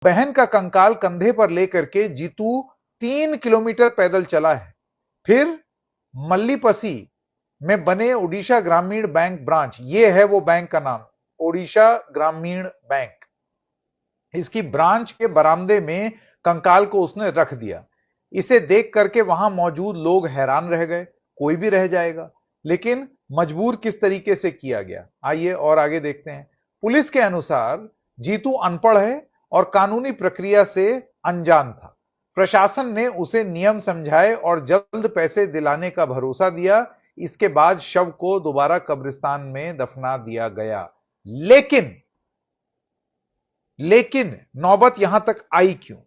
बहन का कंकाल कंधे पर लेकर के जीतू 3 किलोमीटर पैदल चला है। फिर मल्लीपसी में बने ओडिशा ग्रामीण बैंक ब्रांच, ये है वो बैंक का नाम, ओडिशा ग्रामीण बैंक। इसकी ब्रांच के बरामदे में कंकाल को उसने रख दिया। इसे देख करके वहां मौजूद लोग हैरान रह गए, कोई भी रह जाएगा, लेकिन मजबूर किस तरीके से किया गया, आइए और आगे देखते हैं। पुलिस के अनुसार जीतू अनपढ़ है और कानूनी प्रक्रिया से अनजान था। प्रशासन ने उसे नियम समझाए और जल्द पैसे दिलाने का भरोसा दिया। इसके बाद शव को दोबारा कब्रिस्तान में दफना दिया गया। लेकिन नौबत यहां तक आई क्यों?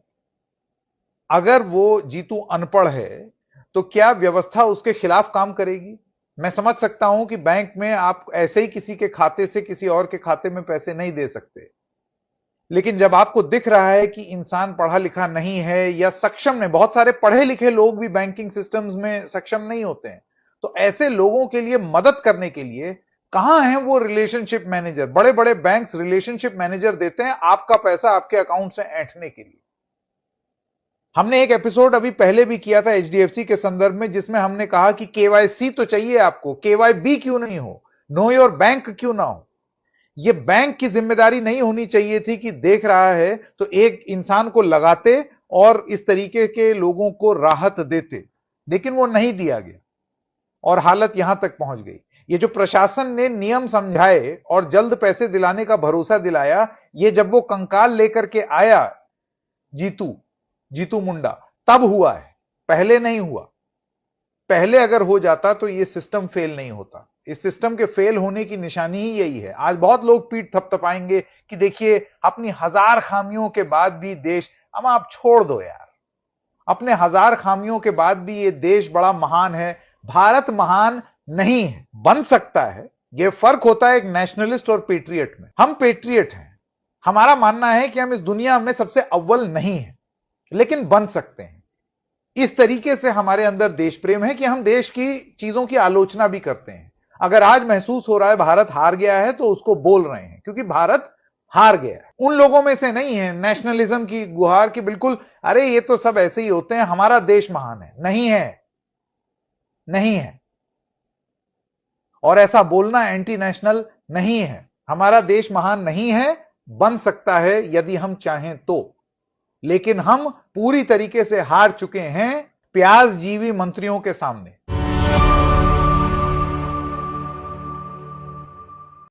अगर वो जीतू अनपढ़ है तो क्या व्यवस्था उसके खिलाफ काम करेगी? मैं समझ सकता हूं कि बैंक में आप ऐसे ही किसी के खाते से किसी और के खाते में पैसे नहीं दे सकते, लेकिन जब आपको दिख रहा है कि इंसान पढ़ा लिखा नहीं है या सक्षम नहीं, बहुत सारे पढ़े लिखे लोग भी बैंकिंग सिस्टम्स में सक्षम नहीं होते हैं, तो ऐसे लोगों के लिए मदद करने के लिए कहां है वो रिलेशनशिप मैनेजर? बड़े बड़े बैंक्स रिलेशनशिप मैनेजर देते हैं आपका पैसा आपके अकाउंट से ऐंठने के लिए। हमने एक एपिसोड अभी पहले भी किया था एचडीएफसी के संदर्भ में, जिसमें हमने कहा कि केवाईसी तो चाहिए आपको, केवाईबी क्यों नहीं हो, नो योर बैंक क्यों ना हो? यह बैंक की जिम्मेदारी नहीं होनी चाहिए थी कि देख रहा है तो एक इंसान को लगाते और इस तरीके के लोगों को राहत देते, लेकिन वो नहीं दिया गया और हालत यहां तक पहुंच गई। ये जो प्रशासन ने नियम समझाए और जल्द पैसे दिलाने का भरोसा दिलाया, ये जब वो कंकाल लेकर के आया जीतू मुंडा, तब हुआ है, पहले नहीं हुआ। पहले अगर हो जाता तो ये सिस्टम फेल नहीं होता। इस सिस्टम के फेल होने की निशानी ही यही है। आज बहुत लोग पीठ थपथपाएंगे कि देखिए अपनी 1000 खामियों के बाद भी देश, अब आप छोड़ दो यार, अपने 1000 खामियों के बाद भी ये देश बड़ा महान है। भारत महान नहीं है, बन सकता है। यह फर्क होता है एक नेशनलिस्ट और पेट्रियट में। हम पेट्रियट हैं, हमारा मानना है कि हम इस दुनिया में सबसे अव्वल नहीं है, लेकिन बन सकते हैं। इस तरीके से हमारे अंदर देश प्रेम है कि हम देश की चीजों की आलोचना भी करते हैं। अगर आज महसूस हो रहा है भारत हार गया है तो उसको बोल रहे हैं, क्योंकि भारत हार गया है। उन लोगों में से नहीं है नेशनलिज्म की गुहार की बिल्कुल अरे ये तो सब ऐसे ही होते हैं, हमारा देश महान है। नहीं है, नहीं है। और ऐसा बोलना एंटी नेशनल नहीं है। हमारा देश महान नहीं है, बन सकता है यदि हम चाहें तो, लेकिन हम पूरी तरीके से हार चुके हैं प्याज जीवी मंत्रियों के सामने।